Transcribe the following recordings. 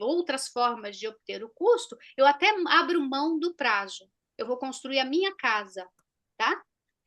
outras formas de obter o custo, eu até abro mão do prazo. Eu vou construir a minha casa, tá?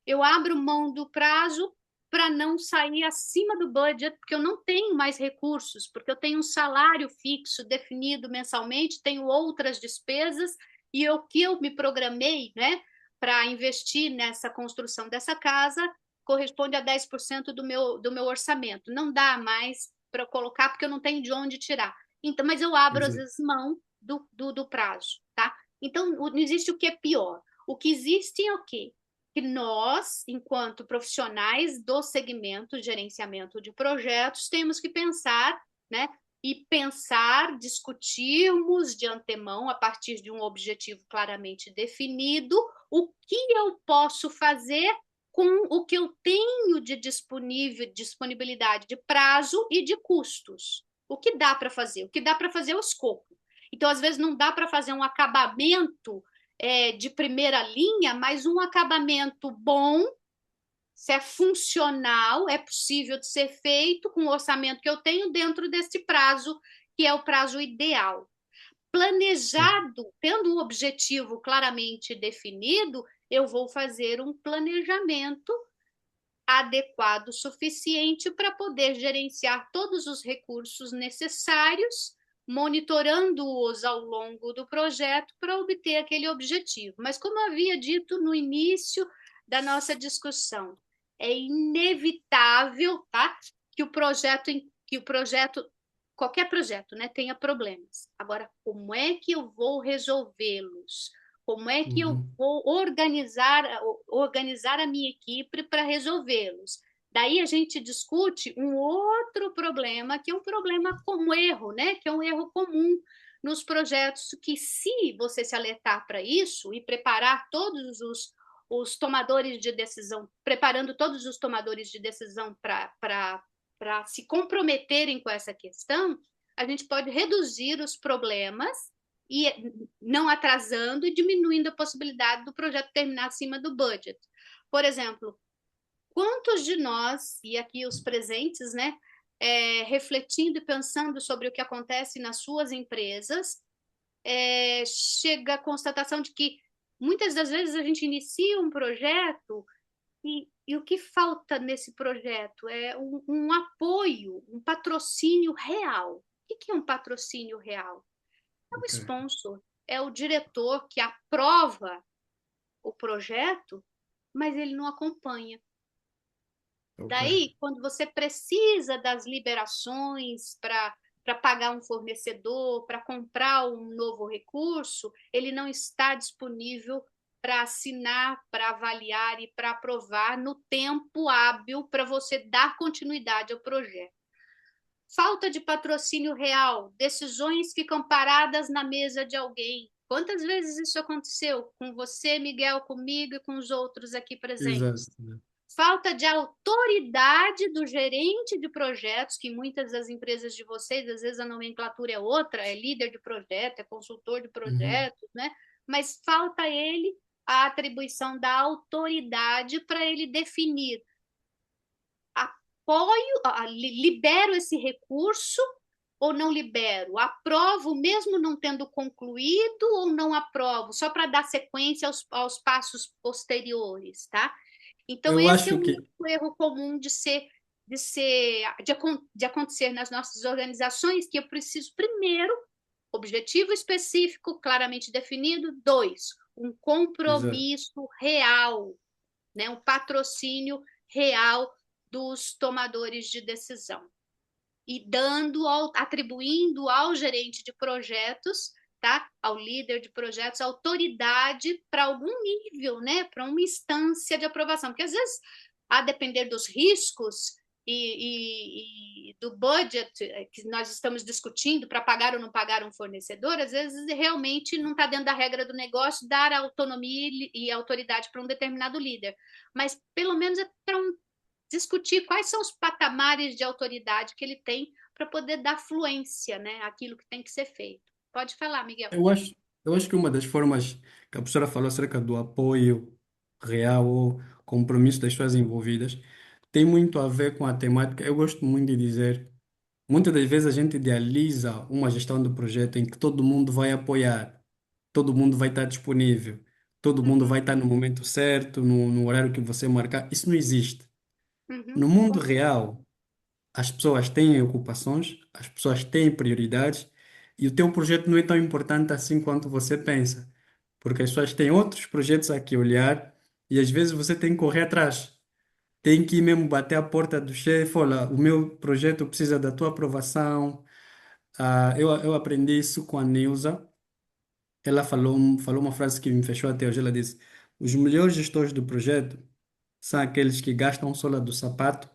Eu abro mão do prazo para não sair acima do budget, porque eu não tenho mais recursos, porque eu tenho um salário fixo definido mensalmente, tenho outras despesas, e o que eu me programei, né, para investir nessa construção dessa casa corresponde a 10% do meu orçamento. Não dá mais para colocar, porque eu não tenho de onde tirar. Então, mas eu abro, às Exato. vezes, mão do prazo, tá? Então, não existe o que é pior. O que existe é o quê? Que nós, enquanto profissionais do segmento de gerenciamento de projetos, temos que pensar, né? E pensar, discutirmos de antemão, a partir de um objetivo claramente definido, o que eu posso fazer com o que eu tenho de disponibilidade de prazo e de custos. O que dá para fazer? O que dá para fazer é o escopo. Então, às vezes, não dá para fazer um acabamento de primeira linha, mas um acabamento bom, se é funcional, é possível de ser feito com o orçamento que eu tenho dentro desse prazo, que é o prazo ideal. Sim. Planejado, tendo um objetivo claramente definido, eu vou fazer um planejamento adequado o suficiente para poder gerenciar todos os recursos necessários, monitorando-os ao longo do projeto para obter aquele objetivo. Mas, como eu havia dito no início da nossa discussão, é inevitável, tá, que o projeto, qualquer projeto, né, tenha problemas. Agora, como é que eu vou resolvê-los? Como é que eu Uhum. vou organizar a minha equipe para resolvê-los? Daí a gente discute um outro problema, que é um problema como erro, né? Que é um erro comum nos projetos, que se você se alertar para isso e preparar todos os tomadores de decisão, preparando todos os tomadores de decisão para se comprometerem com essa questão, a gente pode reduzir os problemas e não atrasando e diminuindo a possibilidade do projeto terminar acima do budget. Por exemplo, quantos de nós, e aqui os presentes, né, refletindo e pensando sobre o que acontece nas suas empresas, chega à constatação de que muitas das vezes a gente inicia um projeto e o que falta nesse projeto é um apoio, um patrocínio real. O que é um patrocínio real? É o Ok. sponsor, é o diretor que aprova o projeto, mas ele não acompanha. Ok. Daí, quando você precisa das liberações para pagar um fornecedor, para comprar um novo recurso, ele não está disponível para assinar, para avaliar e para aprovar no tempo hábil para você dar continuidade ao projeto. Falta de patrocínio real, decisões ficam paradas na mesa de alguém. Quantas vezes isso aconteceu com você, Miguel, comigo e com os outros aqui Exato. presentes? Exato. Falta de autoridade do gerente de projetos, que muitas das empresas de vocês, às vezes a nomenclatura é outra, é líder de projeto, é consultor de Uhum. projetos, né? Mas falta ele a atribuição da autoridade para ele definir apoio, libero esse recurso ou não libero? Aprovo mesmo não tendo concluído ou não aprovo? Só para dar sequência aos passos posteriores, tá? Então, Eu esse é acho um que outro erro comum de acontecer nas nossas organizações, que eu preciso, primeiro, objetivo específico, claramente definido. Dois, um exato. compromisso real, né? Um patrocínio real dos tomadores de decisão e atribuindo ao gerente de projetos, tá? Ao líder de projetos, autoridade para algum nível, né? Para uma instância de aprovação, porque às vezes, a depender dos riscos e do budget que nós estamos discutindo para pagar ou não pagar um fornecedor, às vezes realmente não está dentro da regra do negócio dar autonomia e autoridade para um determinado líder, mas pelo menos é para discutir quais são os patamares de autoridade que ele tem para poder dar fluência, né, àquilo que tem que ser feito. Pode falar, Miguel. Eu acho, eu acho que uma das formas que a professora falou acerca do apoio real ou compromisso das pessoas envolvidas tem muito a ver com a temática. Eu gosto muito de dizer. Muitas das vezes a gente idealiza uma gestão do projeto em que todo mundo vai apoiar, todo mundo vai estar disponível, todo mundo Uhum, vai estar no momento certo, no horário que você marcar. Isso não existe. uhum, No mundo concordo. real, as pessoas têm ocupações, as pessoas têm prioridades e o teu projeto não é tão importante assim quanto você pensa, porque as pessoas têm outros projetos aqui a olhar e às vezes você tem que correr atrás. Tem que ir mesmo bater a porta do chefe, olha, o meu projeto precisa da tua aprovação. Eu aprendi isso com a Neuza. Ela falou uma frase que me fechou até hoje. Ela disse: os melhores gestores do projeto são aqueles que gastam sola do sapato.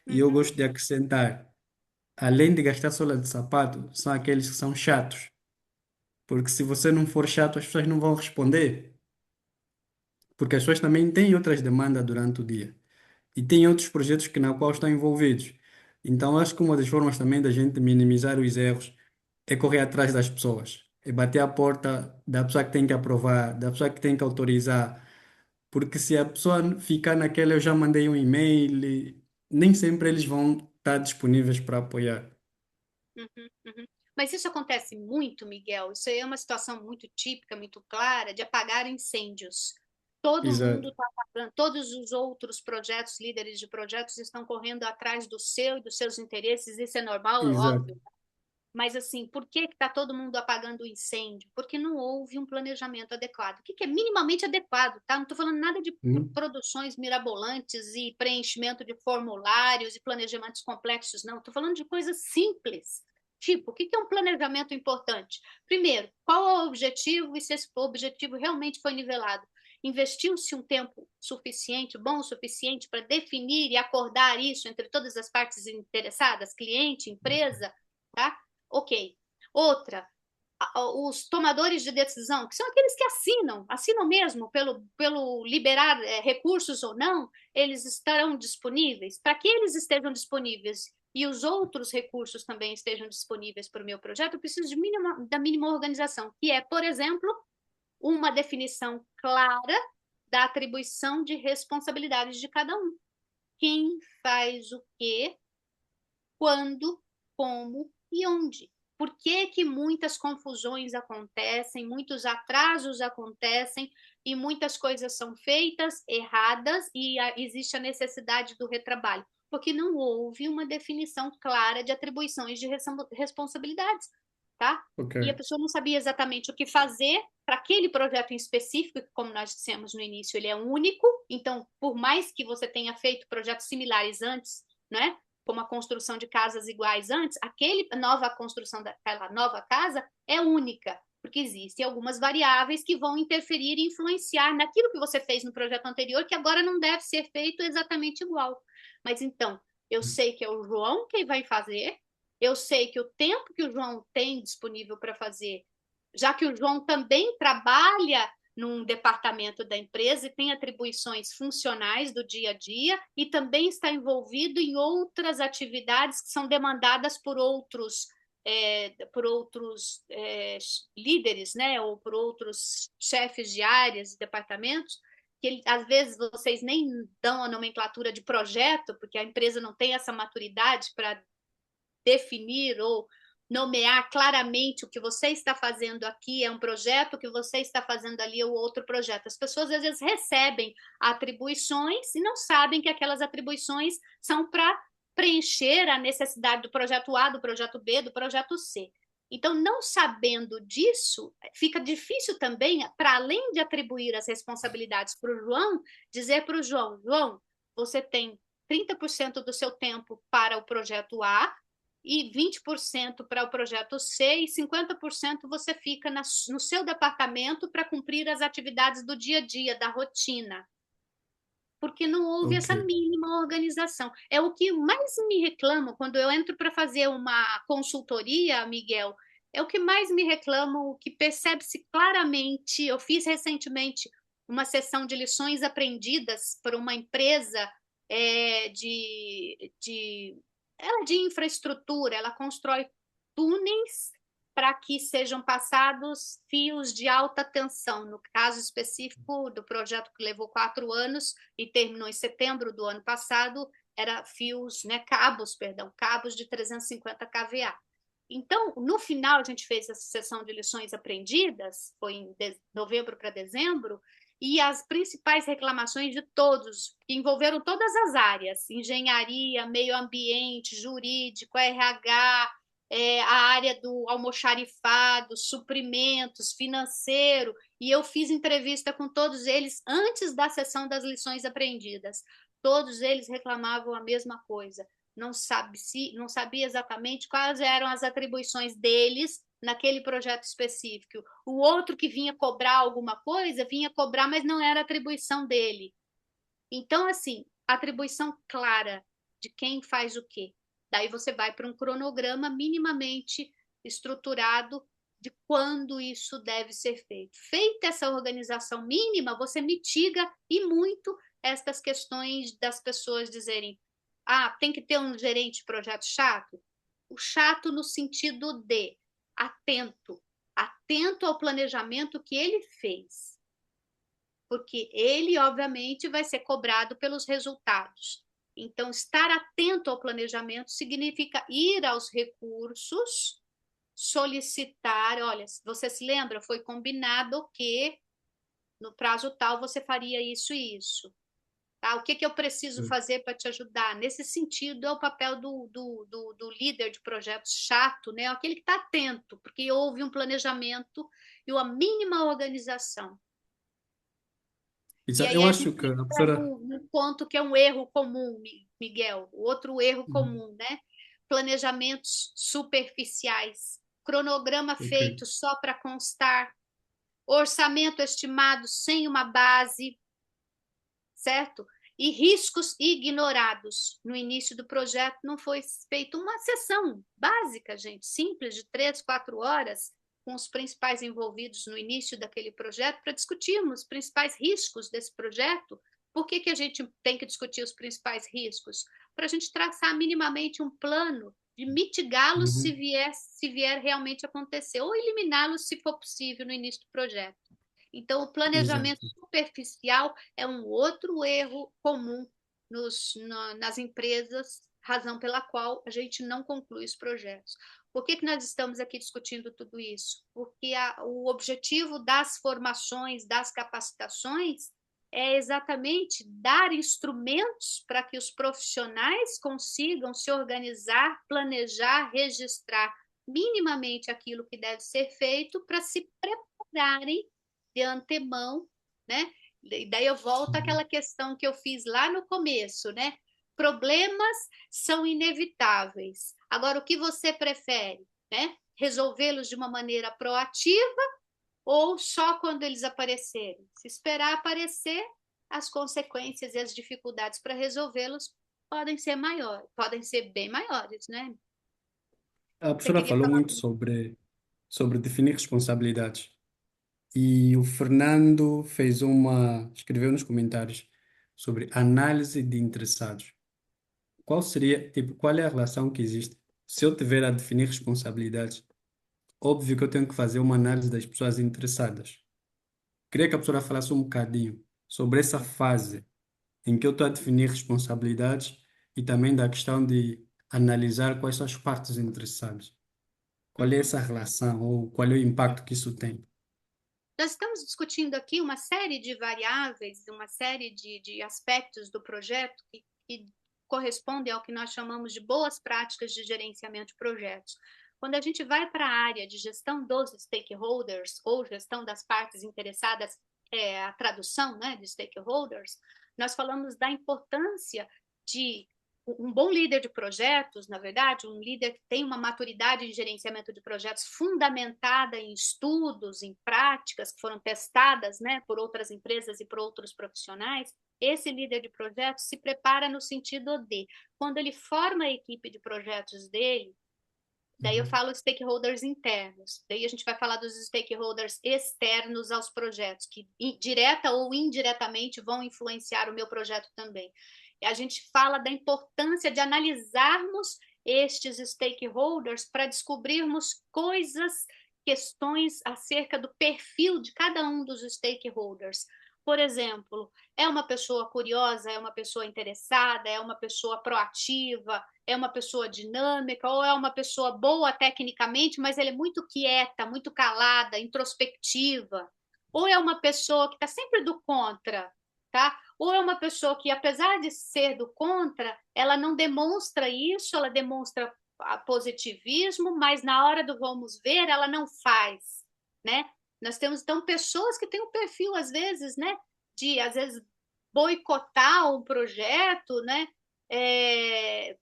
E eu Uhum, gosto de acrescentar, além de gastar sola de sapato, são aqueles que são chatos. Porque se você não for chato, as pessoas não vão responder. Porque as pessoas também têm outras demandas durante o dia. E tem outros projetos que na qual estão envolvidos. Então, acho que uma das formas também da gente minimizar os erros é correr atrás das pessoas, é bater a porta da pessoa que tem que aprovar, da pessoa que tem que autorizar, porque se a pessoa ficar naquela, eu já mandei um e-mail, nem sempre eles vão estar disponíveis para apoiar. uhum, uhum. Mas isso acontece muito, Miguel. Isso aí é uma situação muito típica, muito clara, de apagar incêndios. Todo mundo Exato. está apagando, todos os outros projetos, líderes de projetos, estão correndo atrás do seu e dos seus interesses. Isso é normal, é Exato. óbvio. Mas assim, por que está todo mundo apagando o incêndio? Porque não houve um planejamento adequado. O que é minimamente adequado, tá? Não estou falando nada de Uhum. produções mirabolantes e preenchimento de formulários e planejamentos complexos, não. Estou falando de coisas simples. Tipo, o que é um planejamento importante? Primeiro, qual é o objetivo e se esse objetivo realmente foi nivelado? Investiu-se um tempo suficiente, bom o suficiente, para definir e acordar isso entre todas as partes interessadas, cliente, empresa, tá? Ok. Outra, os tomadores de decisão, que são aqueles que assinam mesmo pelo liberar recursos ou não, eles estarão disponíveis. Para que eles estejam disponíveis e os outros recursos também estejam disponíveis para o meu projeto, eu preciso da mínima organização, que é, por exemplo, uma definição clara da atribuição de responsabilidades de cada um. Quem faz o quê, quando, como e onde. Por que que muitas confusões acontecem, muitos atrasos acontecem e muitas coisas são feitas erradas e existe a necessidade do retrabalho? Porque não houve uma definição clara de atribuições de responsabilidades, tá? Ok. E a pessoa não sabia exatamente o que fazer para aquele projeto em específico, que, como nós dissemos no início, ele é único, então, por mais que você tenha feito projetos similares antes, né? Como a construção de casas iguais antes, aquele nova construção daquela nova casa é única, porque existem algumas variáveis que vão interferir e influenciar naquilo que você fez no projeto anterior, que agora não deve ser feito exatamente igual. Mas então, eu sei que é o João quem vai fazer, eu sei que o tempo que o João tem disponível para fazer, já que o João também trabalha num departamento da empresa e tem atribuições funcionais do dia a dia e também está envolvido em outras atividades que são demandadas por outros líderes, né, ou por outros chefes de áreas e departamentos, que às vezes vocês nem dão a nomenclatura de projeto, porque a empresa não tem essa maturidade para definir ou nomear claramente o que você está fazendo aqui é um projeto, o que você está fazendo ali é o outro projeto. As pessoas às vezes recebem atribuições e não sabem que aquelas atribuições são para preencher a necessidade do projeto A, do projeto B, do projeto C. Então, não sabendo disso, fica difícil também, para além de atribuir as responsabilidades para o João, dizer para o João: João, você tem 30% do seu tempo para o projeto A, e 20% para o projeto C e 50% você fica no seu departamento para cumprir as atividades do dia a dia, da rotina. Porque não houve Ok. essa mínima organização. É o que mais me reclamo quando eu entro para fazer uma consultoria, Miguel. É o que mais me reclamo, o que percebe-se claramente. Eu fiz recentemente uma sessão de lições aprendidas por uma empresa ela é de infraestrutura, ela constrói túneis para que sejam passados fios de alta tensão. No caso específico do projeto que levou 4 anos e terminou em setembro do ano passado, era fios, né, cabos de 350 kVA. Então, no final, a gente fez essa sessão de lições aprendidas, foi em novembro para dezembro, e as principais reclamações de todos, que envolveram todas as áreas, engenharia, meio ambiente, jurídico, RH, a área do almoxarifado, suprimentos, financeiro, e eu fiz entrevista com todos eles antes da sessão das lições aprendidas. Todos eles reclamavam a mesma coisa. Não sabia exatamente quais eram as atribuições deles naquele projeto específico. O outro que vinha cobrar alguma coisa, vinha cobrar, mas não era atribuição dele. Então, assim, atribuição clara de quem faz o quê. Daí você vai para um cronograma minimamente estruturado de quando isso deve ser feito. Feita essa organização mínima, você mitiga e muito estas questões das pessoas dizerem: ah, tem que ter um gerente de projeto chato. O chato no sentido de atento ao planejamento que ele fez, porque ele, obviamente, vai ser cobrado pelos resultados. Então, estar atento ao planejamento significa ir aos recursos, solicitar, olha, você se lembra, foi combinado que no prazo tal você faria isso e isso. Tá? O que, que eu preciso fazer para te ajudar? Nesse sentido, é o papel do líder de projetos chato, né? Aquele que está atento, porque houve um planejamento e uma mínima organização. E aí Eu a acho gente que a entra professora. num ponto que é um erro comum, Miguel, o outro erro comum, né? Planejamentos superficiais, cronograma Ok. feito só para constar, orçamento estimado sem uma base, certo? E riscos ignorados. No início do projeto não foi feita uma sessão básica, gente, simples, de 3, 4 horas, com os principais envolvidos no início daquele projeto, para discutirmos os principais riscos desse projeto. Por que, que a gente tem que discutir os principais riscos? Para a gente traçar minimamente um plano de mitigá-los Uhum. se vier realmente acontecer, ou eliminá-los se for possível no início do projeto. Então, o planejamento Exato. superficial é um outro erro comum nas empresas, razão pela qual a gente não conclui os projetos. Por que, que nós estamos aqui discutindo tudo isso? Porque o objetivo das formações, das capacitações, é exatamente dar instrumentos para que os profissionais consigam se organizar, planejar, registrar minimamente aquilo que deve ser feito para se prepararem de antemão, né? E daí eu volto Uhum. àquela questão que eu fiz lá no começo, né? Problemas são inevitáveis. Agora, o que você prefere, né? Resolvê-los de uma maneira proativa ou só quando eles aparecerem? Se esperar aparecer, as consequências e as dificuldades para resolvê-los podem ser maiores, podem ser bem maiores, né? A Você professora queria falou falar? muito sobre definir responsabilidades. E o Fernando escreveu nos comentários sobre análise de interessados. Qual seria, tipo, qual é a relação que existe? Se eu tiver a definir responsabilidades, óbvio que eu tenho que fazer uma análise das pessoas interessadas. Queria que a professora falasse um bocadinho sobre essa fase em que eu estou a definir responsabilidades e também da questão de analisar quais são as partes interessadas. Qual é Uhum. essa relação ou qual é o impacto que isso tem? Nós estamos discutindo aqui uma série de variáveis, uma série de aspectos do projeto que correspondem ao que nós chamamos de boas práticas de gerenciamento de projetos. Quando a gente vai para a área de gestão dos stakeholders ou gestão das partes interessadas, a tradução, né, de stakeholders, nós falamos da importância de um bom líder de projetos, na verdade, um líder que tem uma maturidade de gerenciamento de projetos fundamentada em estudos, em práticas que foram testadas, né, por outras empresas e por outros profissionais, esse líder de projetos se prepara no sentido de, quando ele forma a equipe de projetos dele, daí eu Uhum. falo stakeholders internos, daí a gente vai falar dos stakeholders externos aos projetos, que direta ou indiretamente vão influenciar o meu projeto também. E a gente fala da importância de analisarmos estes stakeholders para descobrirmos coisas, questões acerca do perfil de cada um dos stakeholders. por exemplo, é uma pessoa curiosa, é uma pessoa interessada, é uma pessoa proativa, é uma pessoa dinâmica, ou é uma pessoa boa tecnicamente, mas ela é muito quieta, muito calada, introspectiva, ou é uma pessoa que está sempre do contra, tá? Ou é uma pessoa que, apesar de ser do contra, ela não demonstra isso, ela demonstra positivismo, mas na hora do vamos ver, ela não faz, né? Nós temos, então, pessoas que têm um perfil, às vezes, né, de, às vezes, boicotar um projeto, né,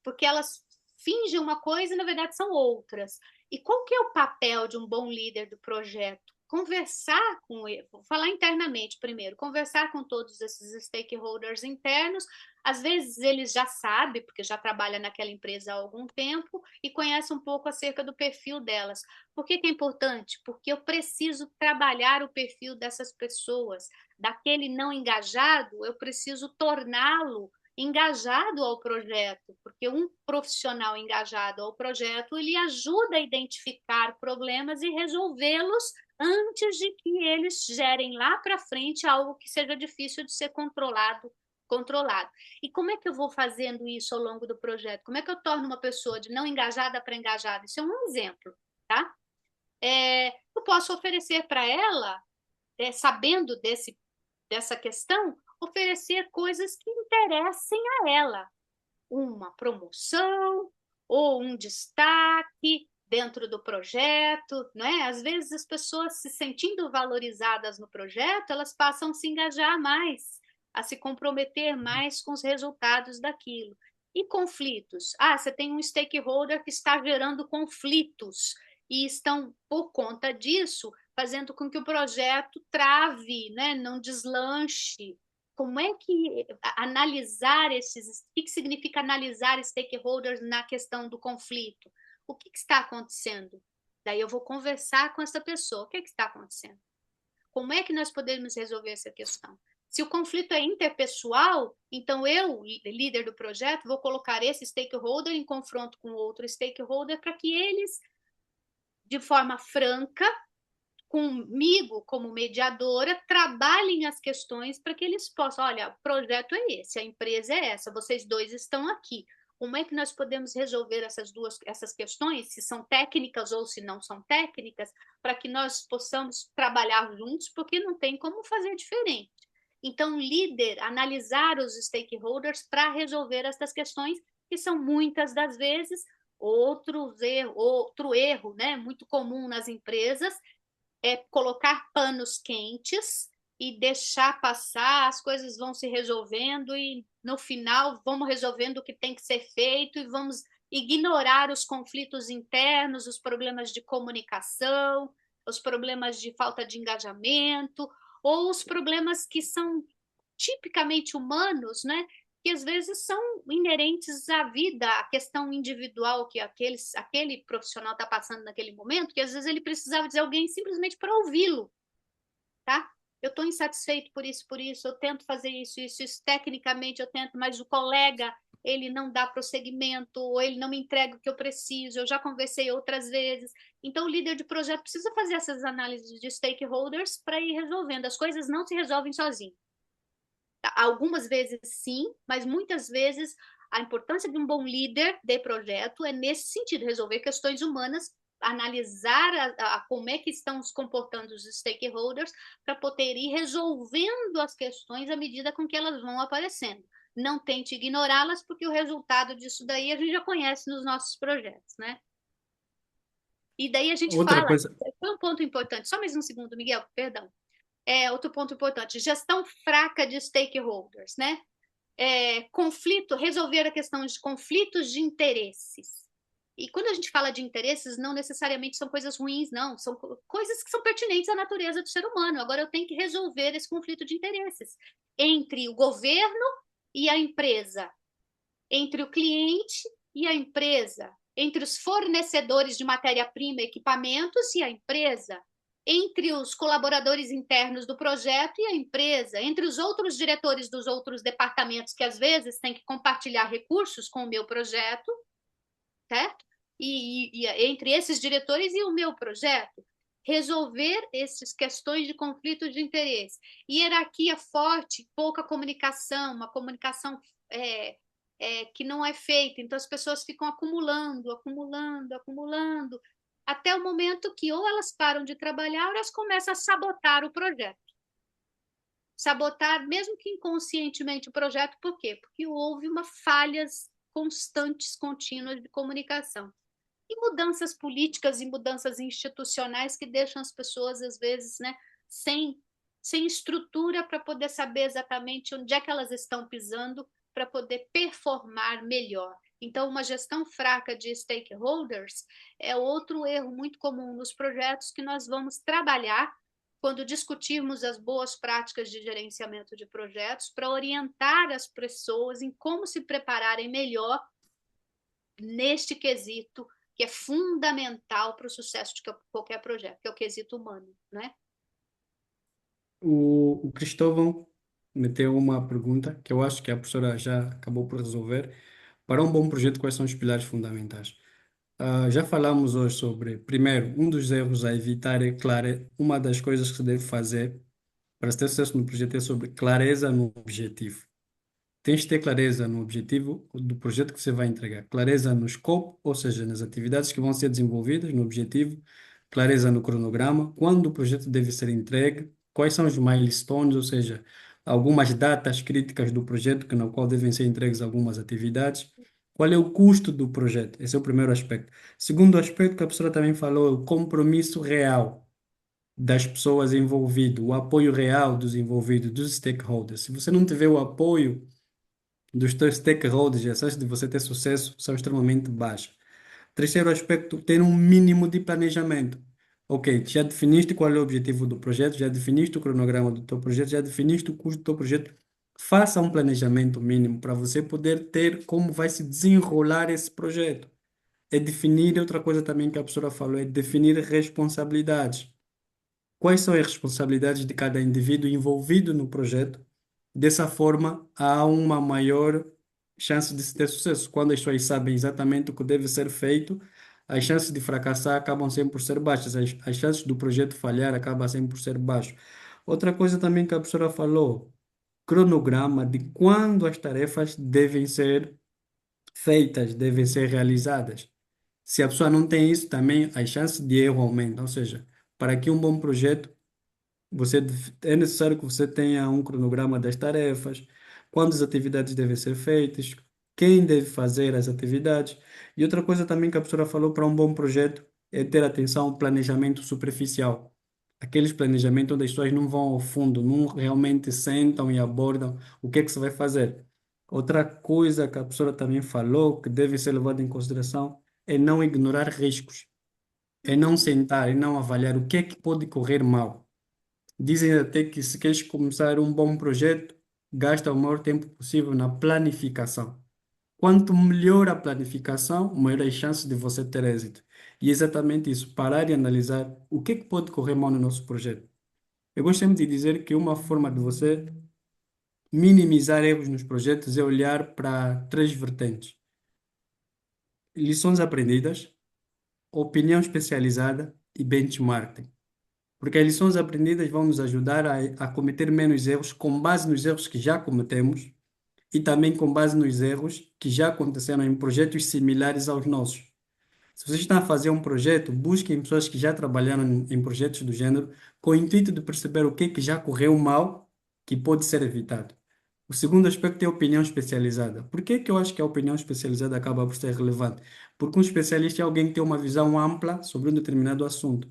porque elas fingem uma coisa e, na verdade, são outras. E qual que é o papel de um bom líder do projeto? Conversar com ele, vou falar internamente primeiro, conversar com todos esses stakeholders internos. Às vezes eles já sabem, porque já trabalham naquela empresa há algum tempo e conhecem um pouco acerca do perfil delas. Por que que é importante? Porque eu preciso trabalhar o perfil dessas pessoas. Daquele não engajado, eu preciso torná-lo engajado ao projeto, porque um profissional engajado ao projeto, ele ajuda a identificar problemas e resolvê-los antes de que eles gerem lá para frente algo que seja difícil de ser controlado. E como é que eu vou fazendo isso ao longo do projeto? Como é que eu torno uma pessoa de não engajada para engajada? Isso é um exemplo, tá? Eu posso oferecer para ela, sabendo dessa questão, oferecer coisas que interessem a ela. Uma promoção ou um destaque dentro do projeto, né? Às vezes as pessoas se sentindo valorizadas no projeto, elas passam a se engajar mais, a se comprometer mais com os resultados daquilo. E conflitos? Ah, você tem um stakeholder que está gerando conflitos e estão, por conta disso, fazendo com que o projeto trave, né? Não deslanche. Como é que analisar esses, o que significa analisar stakeholders na questão do conflito? O que está acontecendo? Daí eu vou conversar com essa pessoa. O que está acontecendo? Como é que nós podemos resolver essa questão? Se o conflito é interpessoal, então eu, líder do projeto, vou colocar esse stakeholder em confronto com outro stakeholder para que eles, de forma franca, comigo como mediadora, trabalhem as questões para que eles possam, olha, o projeto é esse, a empresa é essa, vocês dois estão aqui. Como é que nós podemos resolver essas questões, se são técnicas ou se não são técnicas, para que nós possamos trabalhar juntos, porque não tem como fazer diferente. Então, líder, analisar os stakeholders para resolver essas questões, que são muitas das vezes outro erro, né, muito comum nas empresas, é colocar panos quentes e deixar passar, as coisas vão se resolvendo e no final vamos resolvendo o que tem que ser feito e vamos ignorar os conflitos internos, os problemas de comunicação, os problemas de falta de engajamento ou os problemas que são tipicamente humanos, né? Que às vezes são inerentes à vida, à questão individual que aquele profissional está passando naquele momento, que às vezes ele precisava de alguém simplesmente para ouvi-lo, tá? Eu estou insatisfeito por isso, eu tento fazer isso, tecnicamente eu tento, mas o colega, ele não dá prosseguimento, ou ele não me entrega o que eu preciso, eu já conversei outras vezes. Então, o líder de projeto precisa fazer essas análises de stakeholders para ir resolvendo. As coisas não se resolvem sozinhas. Algumas vezes sim, mas muitas vezes a importância de um bom líder de projeto é nesse sentido, resolver questões humanas, analisar como é que estão se comportando os stakeholders para poder ir resolvendo as questões à medida com que elas vão aparecendo. Não tente ignorá-las, porque o resultado disso daí a gente já conhece nos nossos projetos, né? E daí a gente Outra fala, coisa, foi um ponto importante, só mais um segundo, Miguel, perdão. Outro ponto importante, gestão fraca de stakeholders, né? Conflito, resolver a questão de conflitos de interesses. E quando a gente fala de interesses, não necessariamente são coisas ruins, não, são coisas que são pertinentes à natureza do ser humano. Agora eu tenho que resolver esse conflito de interesses entre o governo e a empresa, entre o cliente e a empresa, entre os fornecedores de matéria-prima, equipamentos e a empresa, entre os colaboradores internos do projeto e a empresa, entre os outros diretores dos outros departamentos que às vezes têm que compartilhar recursos com o meu projeto, certo? E entre esses diretores e o meu projeto. resolver essas questões de conflito de interesse. Hierarquia forte, pouca comunicação, uma comunicação é, que não é feita, então as pessoas ficam acumulando, acumulando, acumulando, até o momento que ou elas param de trabalhar ou elas começam a sabotar o projeto. Sabotar, mesmo que inconscientemente, o projeto, por quê? Porque houve uma falhas constantes, contínuas de comunicação. E mudanças políticas e mudanças institucionais que deixam as pessoas, às vezes, né, sem, sem estrutura para poder saber exatamente onde é que elas estão pisando para poder performar melhor. Então, uma gestão fraca de stakeholders é outro erro muito comum nos projetos que nós vamos trabalhar quando discutirmos as boas práticas de gerenciamento de projetos para orientar as pessoas em como se prepararem melhor neste quesito que é fundamental para o sucesso de qualquer projeto, que é o quesito humano, né? O Cristóvão meteu uma pergunta que eu acho que a professora já acabou por resolver. Para um bom projeto, quais são os pilares fundamentais? Já falamos hoje sobre, primeiro, um dos erros a evitar é uma das coisas que se deve fazer para se ter sucesso no projeto é sobre clareza no objetivo. Tens de ter clareza no objetivo do projeto que você vai entregar, clareza no escopo, ou seja, nas atividades que vão ser desenvolvidas, no objetivo, clareza no cronograma, quando o projeto deve ser entregue, quais são os milestones, ou seja, algumas datas críticas do projeto que no qual devem ser entregues algumas atividades, qual é o custo do projeto, esse é o primeiro aspecto. Segundo aspecto que a professora também falou, é o compromisso real das pessoas envolvidas, o apoio real dos envolvidos, dos stakeholders. Se você não tiver o apoio dos teus stakeholders e as chances de você ter sucesso são extremamente baixas. Terceiro aspecto, ter um mínimo de planejamento. Ok, já definiste qual é o objetivo do projeto, já definiste o cronograma do teu projeto, já definiste o custo do teu projeto. Faça um planejamento mínimo para você poder ter como vai se desenrolar esse projeto. É definir, outra coisa também que a professora falou, é definir responsabilidades. Quais são as responsabilidades de cada indivíduo envolvido no projeto? Dessa forma, há uma maior chance de se ter sucesso. Quando as pessoas sabem exatamente o que deve ser feito, as chances de fracassar acabam sempre por ser baixas. As chances do projeto falhar acabam sempre por ser baixas. Outra coisa também que a professora falou, cronograma de quando as tarefas devem ser feitas, devem ser realizadas. Se a pessoa não tem isso, também as chances de erro aumentam. Ou seja, para que um bom projeto é necessário que você tenha um cronograma das tarefas, quando as atividades devem ser feitas, quem deve fazer as atividades. E outra coisa também que a professora falou para um bom projeto é ter atenção ao planejamento superficial. Aqueles planejamentos onde as pessoas não vão ao fundo, não realmente sentam e abordam o que é que se vai fazer. Outra coisa que a professora também falou que deve ser levada em consideração é não ignorar riscos, é não Uhum. sentar e não avaliar o que é que pode correr mal. Dizem até que se queres começar um bom projeto, gasta o maior tempo possível na planificação. Quanto melhor a planificação, maior as chances de você ter êxito. E é exatamente isso, parar e analisar o que é que pode correr mal no nosso projeto. Eu gosto sempre de dizer que uma forma de você minimizar erros nos projetos é olhar para três vertentes: lições aprendidas, opinião especializada e benchmarking. Porque as lições aprendidas vão nos ajudar a cometer menos erros com base nos erros que já cometemos e também com base nos erros que já aconteceram em projetos similares aos nossos. Se vocês estão a fazer um projeto, busquem pessoas que já trabalharam em projetos do gênero com o intuito de perceber o que é que já correu mal que pode ser evitado. O segundo aspecto é a opinião especializada. Por que que eu acho que a opinião especializada acaba por ser relevante? Porque um especialista é alguém que tem uma visão ampla sobre um determinado assunto.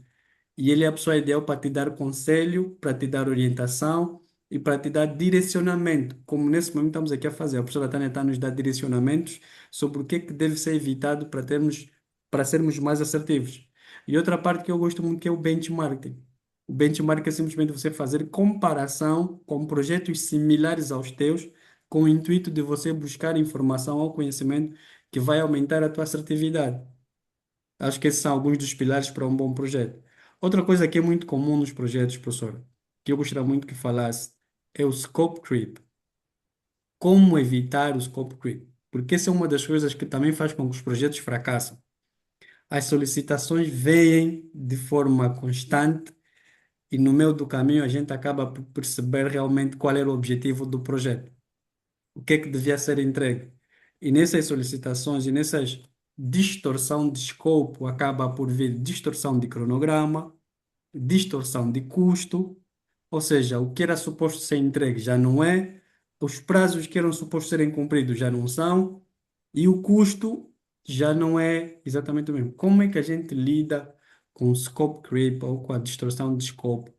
E ele é a pessoa ideal para te dar conselho, para te dar orientação e para te dar direcionamento, como nesse momento estamos aqui a fazer. A professora Tânia está a nos dar direcionamentos sobre o que é que deve ser evitado para sermos mais assertivos. E outra parte que eu gosto muito que é o benchmarking. O benchmarking é simplesmente você fazer comparação com projetos similares aos teus, com o intuito de você buscar informação ou conhecimento que vai aumentar a tua assertividade. Acho que esses são alguns dos pilares para um bom projeto. Outra coisa que é muito comum nos projetos, professor, que eu gostaria muito que falasse, é o scope creep. Como evitar o scope creep? Porque essa é uma das coisas que também faz com que os projetos fracassem. as solicitações vêm de forma constante e no meio do caminho a gente acaba por perceber realmente qual era o objetivo do projeto, o que é que devia ser entregue. E nessas solicitações e nessas distorção de escopo acaba por vir distorção de cronograma, distorção de custo, ou seja, o que era suposto ser entregue já não é, os prazos que eram supostos serem cumpridos já não são, e o custo já não é exatamente o mesmo. Como é que a gente lida com o scope creep ou com a distorção de escopo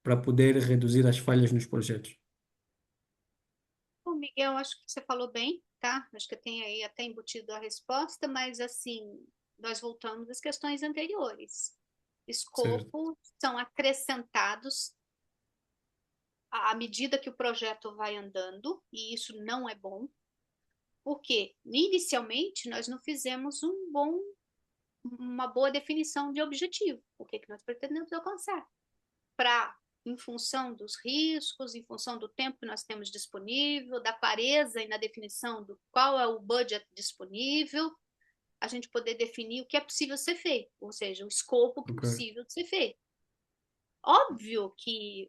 para poder reduzir as falhas nos projetos? Bom, Miguel, acho que você falou bem, tá? Acho que tem aí até embutido a resposta, mas assim, nós voltamos às questões anteriores. Certo. Escopo são acrescentados à medida que o projeto vai andando, e isso não é bom, porque inicialmente nós não fizemos uma boa definição de objetivo, o que, que nós pretendemos alcançar, para, em função dos riscos, em função do tempo que nós temos disponível, da clareza e na definição do qual é o budget disponível, a gente poder definir o que é possível ser feito, ou seja, o escopo Ok. possível de ser feito. Óbvio que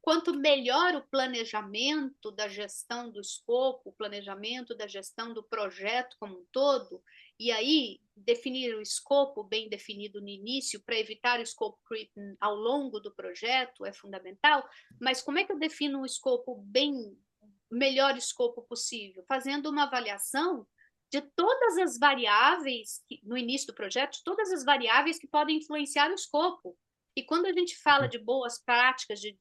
quanto melhor o planejamento da gestão do escopo, o planejamento da gestão do projeto como um todo, e aí definir o escopo bem definido no início para evitar o scope creep ao longo do projeto é fundamental, mas como é que eu defino o escopo bem, melhor escopo possível? Fazendo uma avaliação de todas as variáveis no início do projeto, todas as variáveis que podem influenciar o escopo. E quando a gente fala de boas práticas de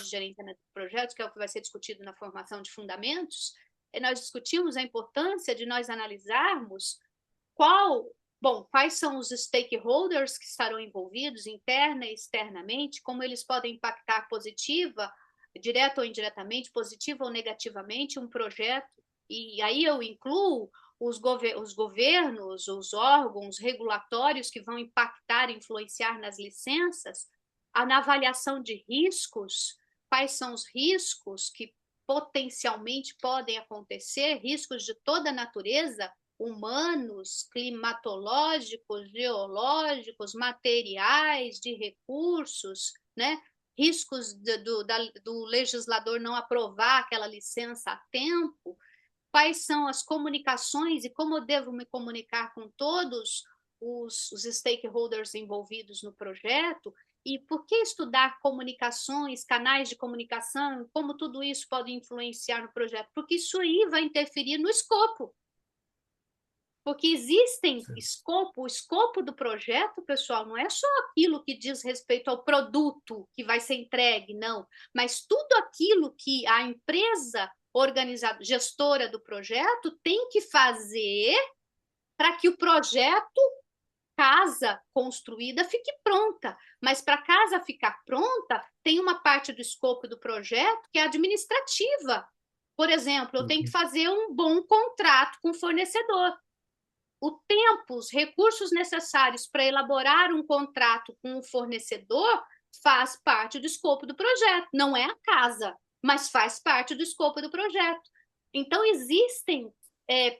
gerenciamento de projetos, que é o que vai ser discutido na formação de fundamentos, nós discutimos a importância de nós analisarmos quais são os stakeholders que estarão envolvidos interna e externamente, como eles podem impactar positiva, direta ou indiretamente, positiva ou negativamente um projeto. E aí eu incluo os governos, os órgãos regulatórios que vão impactar e influenciar nas licenças, na avaliação de riscos, quais são os riscos que potencialmente podem acontecer, riscos de toda a natureza, humanos, climatológicos, geológicos, materiais, de recursos, né? Riscos do legislador não aprovar aquela licença a tempo, quais são as comunicações e como eu devo me comunicar com todos os stakeholders envolvidos no projeto, e por que estudar comunicações, canais de comunicação, como tudo isso pode influenciar no projeto? Porque isso aí vai interferir no escopo. Porque existem o escopo do projeto, pessoal, não é só aquilo que diz respeito ao produto que vai ser entregue, não, mas tudo aquilo que a empresa organizada, gestora do projeto tem que fazer para que o projeto, casa construída, fique pronta. Mas para a casa ficar pronta, tem uma parte do escopo do projeto que é administrativa. Por exemplo, eu tenho que fazer um bom contrato com o fornecedor. O tempo, os recursos necessários para elaborar um contrato com o fornecedor faz parte do escopo do projeto. Não é a casa, mas faz parte do escopo do projeto. Então, existem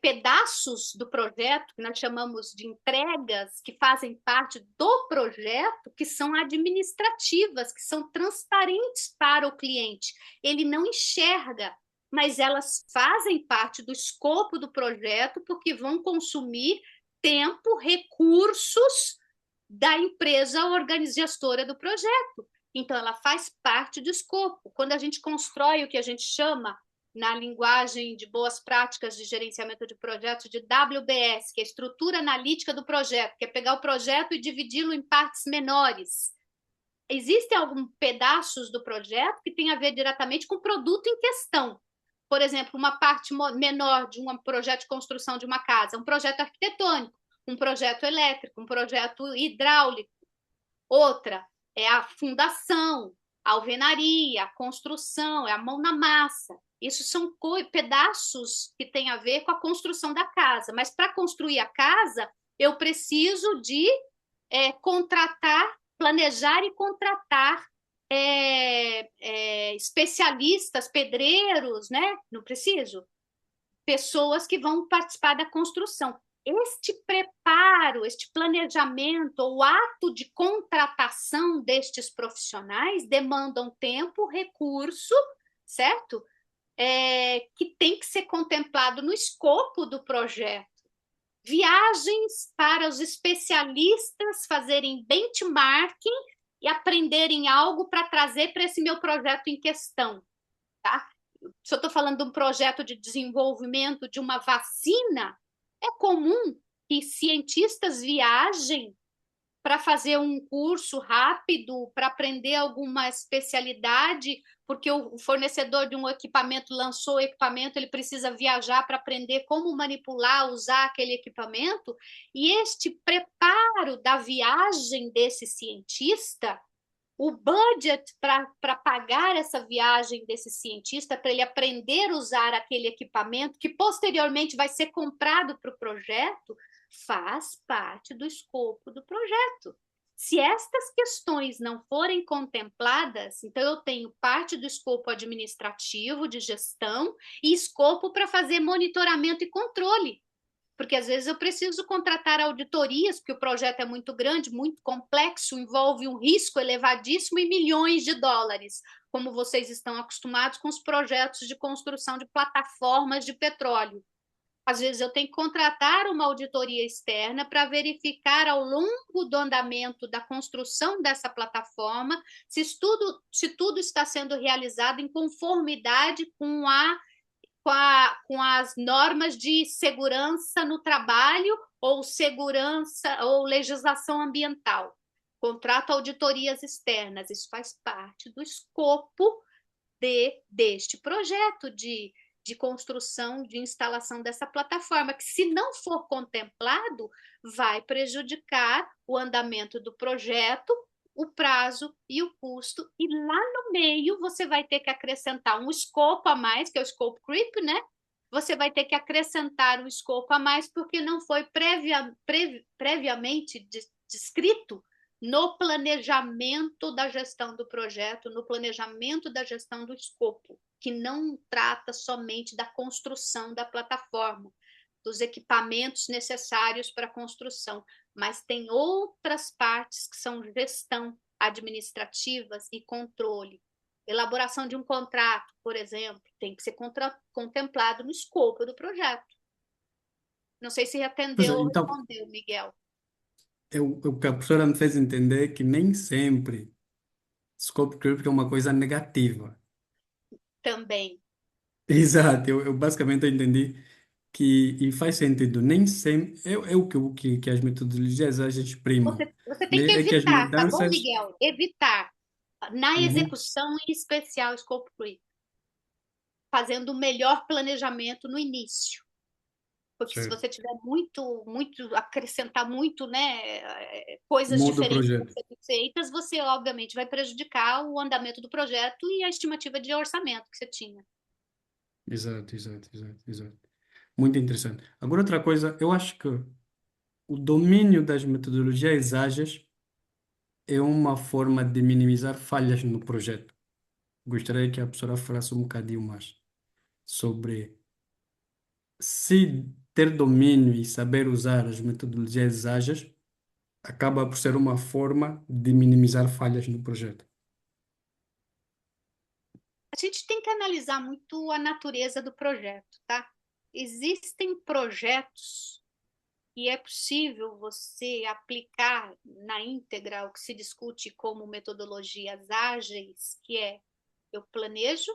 pedaços do projeto, que nós chamamos de entregas, que fazem parte do projeto, que são administrativas, que são transparentes para o cliente. Ele não enxerga, mas elas fazem parte do escopo do projeto, porque vão consumir tempo, recursos da empresa gestora do projeto. Então, ela faz parte do escopo. Quando a gente constrói o que a gente chama, na linguagem de boas práticas de gerenciamento de projetos, de WBS, que é a estrutura analítica do projeto, que é pegar o projeto e dividi-lo em partes menores. Existem alguns pedaços do projeto que têm a ver diretamente com o produto em questão. Por exemplo, uma parte menor de um projeto de construção de uma casa, um projeto arquitetônico, um projeto elétrico, um projeto hidráulico. Outra é a fundação, a alvenaria, a construção, é a mão na massa. Isso são pedaços que têm a ver com a construção da casa. Mas para construir a casa, eu preciso de contratar, planejar e contratar especialistas, pedreiros, né? Não preciso. Pessoas que vão participar da construção. este preparo, este planejamento, o ato de contratação destes profissionais demandam tempo, recurso, certo? Que tem que ser contemplado no escopo do projeto. Viagens para os especialistas fazerem benchmarking e aprenderem algo para trazer para esse meu projeto em questão, tá? Se eu estou falando de um projeto de desenvolvimento de uma vacina, é comum que cientistas viajem para fazer um curso rápido, para aprender alguma especialidade, porque o fornecedor de um equipamento lançou o equipamento, ele precisa viajar para aprender como manipular, usar aquele equipamento, e este preparo da viagem desse cientista, o budget para pagar essa viagem desse cientista, para ele aprender a usar aquele equipamento, que posteriormente vai ser comprado para o projeto, faz parte do escopo do projeto. Se estas questões não forem contempladas, então eu tenho parte do escopo administrativo, de gestão, e escopo para fazer monitoramento e controle. Porque às vezes eu preciso contratar auditorias, porque o projeto é muito grande, muito complexo, envolve um risco elevadíssimo e milhões de dólares, como vocês estão acostumados com os projetos de construção de plataformas de petróleo. Às vezes eu tenho que contratar uma auditoria externa para verificar ao longo do andamento da construção dessa plataforma se tudo está sendo realizado em conformidade com as normas de segurança no trabalho ou segurança ou legislação ambiental. Contrato auditorias externas, isso faz parte do escopo deste projeto de construção, de instalação dessa plataforma, que se não for contemplado, vai prejudicar o andamento do projeto, o prazo e o custo, e lá no meio você vai ter que acrescentar um escopo a mais, que é o scope creep, né? Você vai ter que acrescentar um escopo a mais porque não foi previamente descrito no planejamento da gestão do projeto, no planejamento da gestão do escopo, que não trata somente da construção da plataforma, dos equipamentos necessários para a construção, mas tem outras partes que são gestão administrativas e controle. Elaboração de um contrato, por exemplo, tem que ser contemplado no escopo do projeto. Não sei se Pois é, atendeu ou então, respondeu, Miguel. o que a professora me fez entender é que nem sempre scope creep é uma coisa negativa. Também. Exato, eu basicamente entendi que, e faz sentido, nem sempre, é que as metodologias ágeis primam, Você tem que né? É que as evitar, tá bom, mudanças. Miguel? Evitar. Na Uhum, execução, em especial, scope creep, fazendo o melhor planejamento no início. Porque se certo. você tiver muito, acrescentar muito, né, coisas Muda o diferentes para projeto. serem feitas, você obviamente vai prejudicar o andamento do projeto e a estimativa de orçamento que você tinha. Exato, exato, exato, exato. Muito interessante. Agora, outra coisa, eu acho que o domínio das metodologias ágeis é uma forma de minimizar falhas no projeto. Gostaria que a professora falasse um bocadinho mais sobre se ter domínio e saber usar as metodologias ágeis acaba por ser uma forma de minimizar falhas no projeto. A gente tem que analisar muito a natureza do projeto, tá? Existem projetos e é possível você aplicar na íntegra o que se discute como metodologias ágeis, que é eu planejo,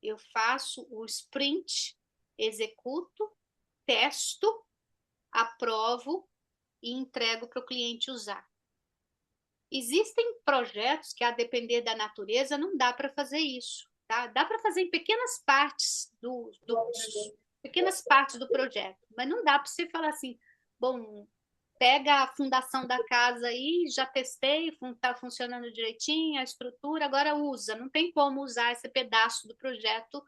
eu faço o sprint, executo, testo, aprovo e entrego para o cliente usar. Existem projetos que, a depender da natureza, não dá para fazer isso. Tá? Dá para fazer em pequenas partes pequenas partes do projeto, mas não dá para você falar assim, bom, pega a fundação da casa aí, já testei, está funcionando direitinho, a estrutura, agora usa. Não tem como usar esse pedaço do projeto,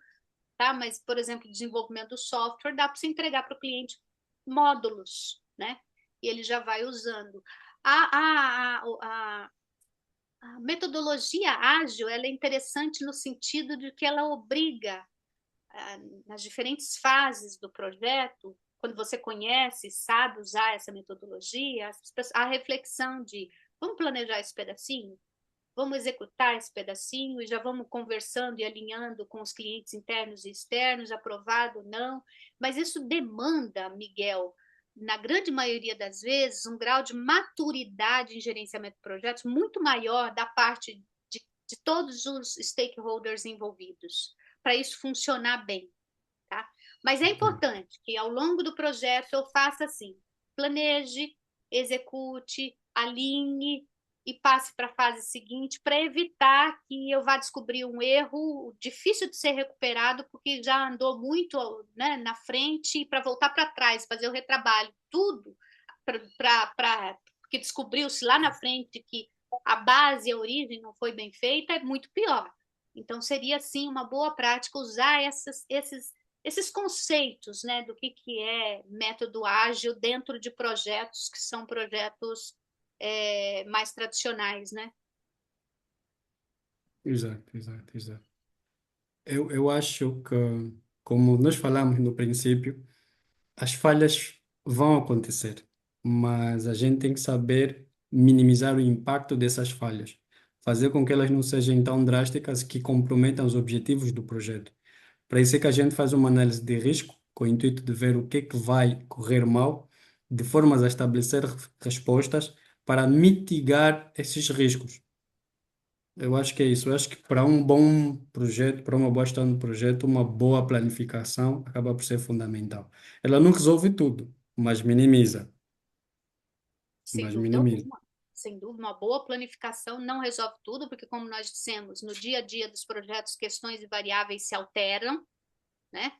tá? Mas, por exemplo, desenvolvimento do software, dá para você entregar para o cliente módulos, né? E ele já vai usando. A metodologia ágil ela é interessante no sentido de que ela obriga, nas diferentes fases do projeto, quando você conhece, sabe usar essa metodologia, a reflexão de vamos planejar esse pedacinho, vamos executar esse pedacinho e já vamos conversando e alinhando com os clientes internos e externos, aprovado ou não. Mas isso demanda, Miguel, na grande maioria das vezes, um grau de maturidade em gerenciamento de projetos muito maior da parte de todos os stakeholders envolvidos, para isso funcionar bem. Tá? Mas é Ok. importante que ao longo do projeto eu faça assim: planeje, execute, alinhe e passe para a fase seguinte para evitar que eu vá descobrir um erro difícil de ser recuperado porque já andou muito, né, na frente para voltar para trás, fazer o retrabalho, tudo porque descobriu-se lá na frente que a base, a origem não foi bem feita, é muito pior. Então seria sim uma boa prática usar esses conceitos, né, do que é método ágil dentro de projetos que são projetos mais tradicionais, né? Exato, exato, exato. Eu acho que, como nós falamos no princípio, as falhas vão acontecer, mas a gente tem que saber minimizar o impacto dessas falhas, fazer com que elas não sejam tão drásticas que comprometam os objetivos do projeto. Para isso é que a gente faz uma análise de risco, com o intuito de ver o que é que vai correr mal, de formas a estabelecer respostas para mitigar esses riscos. Eu acho que é isso. Eu acho que para um bom projeto, para uma boa gestão de projeto, uma boa planificação acaba por ser fundamental. Ela não resolve tudo, mas minimiza. Sem Mas dúvida minimiza. alguma. Sem dúvida, uma boa planificação não resolve tudo, porque, como nós dissemos, no dia a dia dos projetos, questões e variáveis se alteram, né?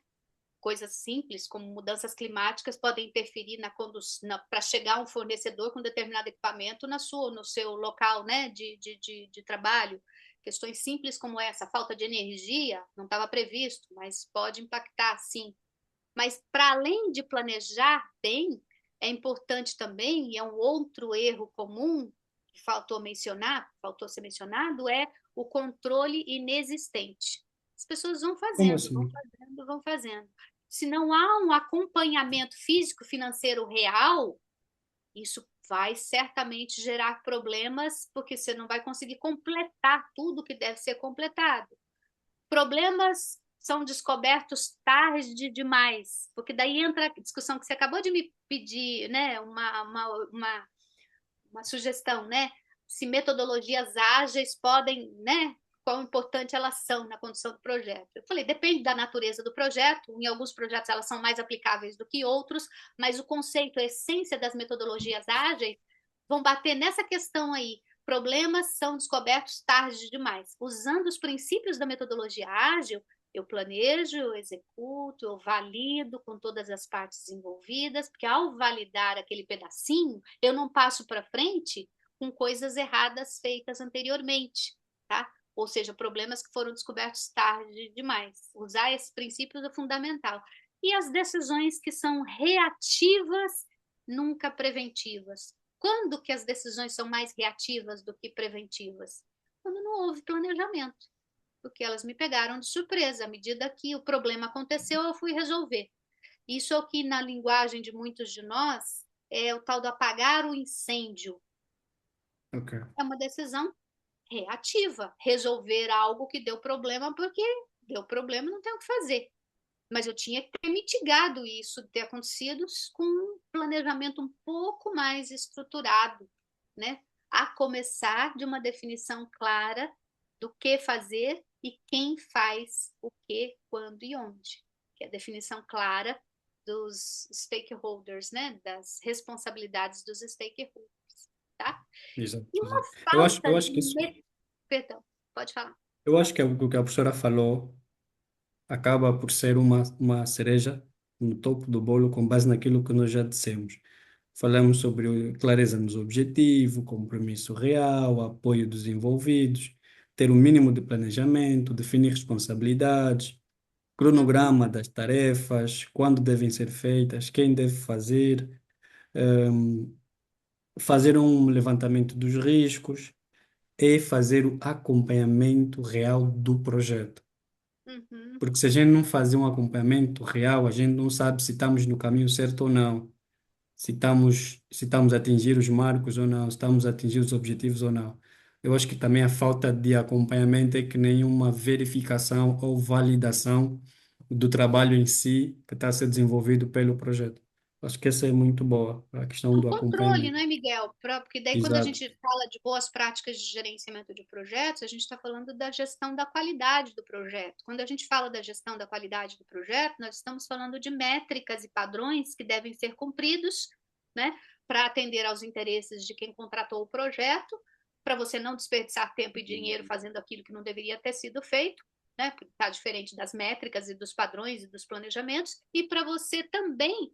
Coisas simples, como mudanças climáticas, podem interferir para chegar a um fornecedor com determinado equipamento no seu local, né, de trabalho. Questões simples como essa, falta de energia, não estava previsto, mas pode impactar, sim. Mas, para além de planejar bem, é importante também, e é um outro erro comum que faltou ser mencionado, é o controle inexistente. As pessoas vão Como fazendo, vão assim? fazendo, vão fazendo. Se não há um acompanhamento físico-financeiro real, isso vai certamente gerar problemas, porque você não vai conseguir completar tudo que deve ser completado. Problemas são descobertos tarde demais, porque daí entra a discussão que você acabou de me pedir, né? Uma sugestão, né? Se metodologias ágeis podem, né? Quão importante elas são na condução do projeto. Eu falei, depende da natureza do projeto, em alguns projetos elas são mais aplicáveis do que outros, mas o conceito, a essência das metodologias ágeis vão bater nessa questão aí. Problemas são descobertos tarde demais. Usando os princípios da metodologia ágil, eu planejo, eu executo, eu valido com todas as partes envolvidas, porque ao validar aquele pedacinho, eu não passo para frente com coisas erradas feitas anteriormente, tá? Ou seja, problemas que foram descobertos tarde demais. Usar esses princípios é fundamental. E as decisões que são reativas, nunca preventivas. Quando que as decisões são mais reativas do que preventivas? Quando não houve planejamento, porque elas me pegaram de surpresa. À medida que o problema aconteceu, eu fui resolver. Isso é o que, na linguagem de muitos de nós, é o tal do apagar o incêndio. Ok. É uma decisão reativa, resolver algo que deu problema, porque deu problema, não tem o que fazer. Mas eu tinha que ter mitigado isso, ter acontecido com um planejamento um pouco mais estruturado, né? A começar de uma definição clara do que fazer e quem faz o que, quando e onde. Que é a definição clara dos stakeholders, né? Das responsabilidades dos stakeholders, tá? Exato, E uma exato. Eu falta acho de... que isso, Perdão, pode falar. eu acho que o que a professora falou acaba por ser uma cereja no topo do bolo com base naquilo que nós já dissemos. Falamos sobre clareza nos objetivos, compromisso real, apoio dos envolvidos, ter um mínimo de planejamento, definir responsabilidades, Uhum, cronograma das tarefas, quando devem ser feitas, quem deve fazer, fazer um levantamento dos riscos e fazer o acompanhamento real do projeto. Uhum. Porque se a gente não fazer um acompanhamento real, a gente não sabe se estamos no caminho certo ou não, se estamos a atingir os marcos ou não, se estamos a atingir os objetivos ou não. Eu acho que também a falta de acompanhamento é que nenhuma verificação ou validação do trabalho em si que está a ser desenvolvido pelo projeto. Acho que essa é muito boa, a questão Um do controle, acompanhamento. não é, Miguel? Porque daí, quando a Exato, gente fala de boas práticas de gerenciamento de projetos, a gente está falando da gestão da qualidade do projeto. Quando a gente fala da gestão da qualidade do projeto, nós estamos falando de métricas e padrões que devem ser cumpridos, né, para atender aos interesses de quem contratou o projeto, para você não desperdiçar tempo e dinheiro fazendo aquilo que não deveria ter sido feito, né, porque está diferente das métricas e dos padrões e dos planejamentos, e para você também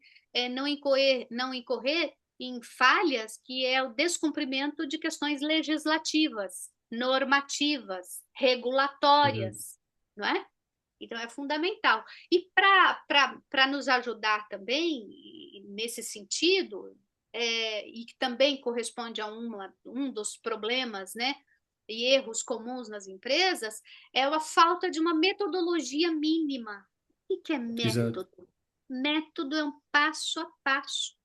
não incorrer em falhas, que é o descumprimento de questões legislativas, normativas, exato, regulatórias, não é? Então é fundamental. E para nos ajudar também nesse sentido, e que também corresponde a um dos problemas, né, e erros comuns nas empresas, é a falta de uma metodologia mínima. O que é exato. método? Método é um passo a passo,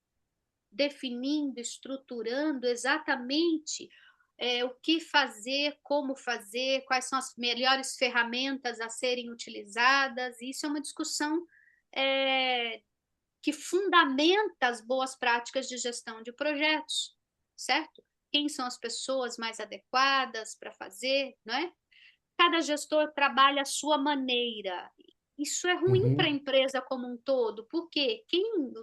definindo, estruturando exatamente o que fazer, como fazer, quais são as melhores ferramentas a serem utilizadas. Isso é uma discussão é, que fundamenta as boas práticas de gestão de projetos, certo? Quem são as pessoas mais adequadas para fazer, não é? Cada gestor trabalha à sua maneira. Isso é ruim para a Uhum. empresa como um todo, porque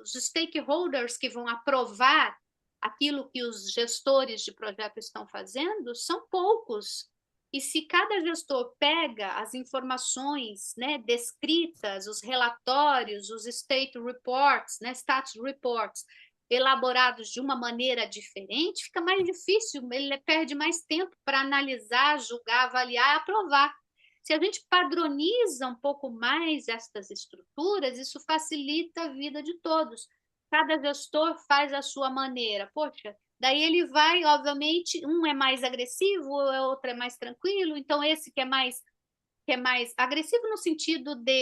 os stakeholders que vão aprovar aquilo que os gestores de projeto estão fazendo são poucos. E se cada gestor pega as informações, né, descritas, os relatórios, os state reports, né, status reports, elaborados de uma maneira diferente, fica mais difícil, ele perde mais tempo para analisar, julgar, avaliar e aprovar. Se a gente padroniza um pouco mais estas estruturas, isso facilita a vida de todos. Cada gestor faz a sua maneira. Poxa, daí ele vai, obviamente, um é mais agressivo, o outro é mais tranquilo, então esse que é mais agressivo no sentido de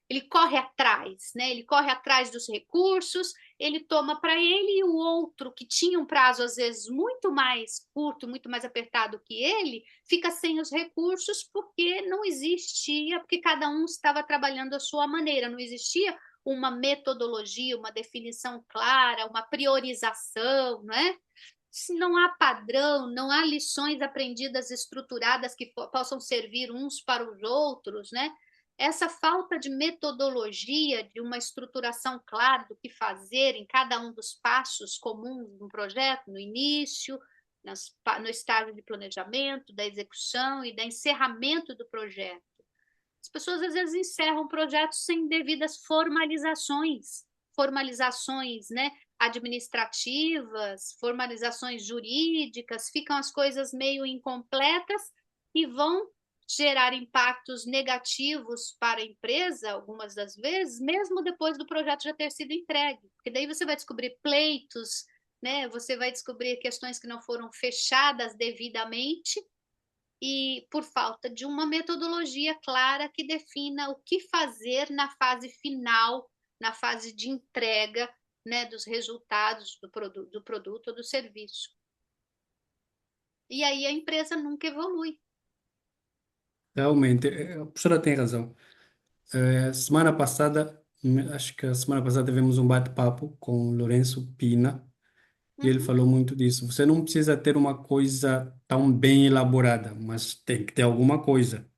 ele corre atrás, né? Ele corre atrás dos recursos, ele toma para ele e o outro que tinha um prazo às vezes muito mais curto, muito mais apertado que ele, fica sem os recursos porque não existia, porque cada um estava trabalhando à sua maneira, não existia uma metodologia, uma definição clara, uma priorização, né? Se não há padrão, não há lições aprendidas estruturadas que possam servir uns para os outros, né? Essa falta de metodologia, de uma estruturação clara do que fazer em cada um dos passos comuns de um projeto, no início, no estágio de planejamento, da execução e do encerramento do projeto. As pessoas às vezes encerram projetos sem devidas formalizações, né, administrativas, formalizações jurídicas, ficam as coisas meio incompletas e vão gerar impactos negativos para a empresa, algumas das vezes, mesmo depois do projeto já ter sido entregue. Porque daí você vai descobrir pleitos, né? Você vai descobrir questões que não foram fechadas devidamente e por falta de uma metodologia clara que defina o que fazer na fase final, na fase de entrega, né, dos resultados do produto ou do serviço. E aí a empresa nunca evolui. Realmente, a professora tem razão. Semana passada, acho que a semana passada tivemos um bate-papo com o Lourenço Pina e ele Uhum. falou muito disso. Você não precisa ter uma coisa tão bem elaborada, mas tem que ter alguma coisa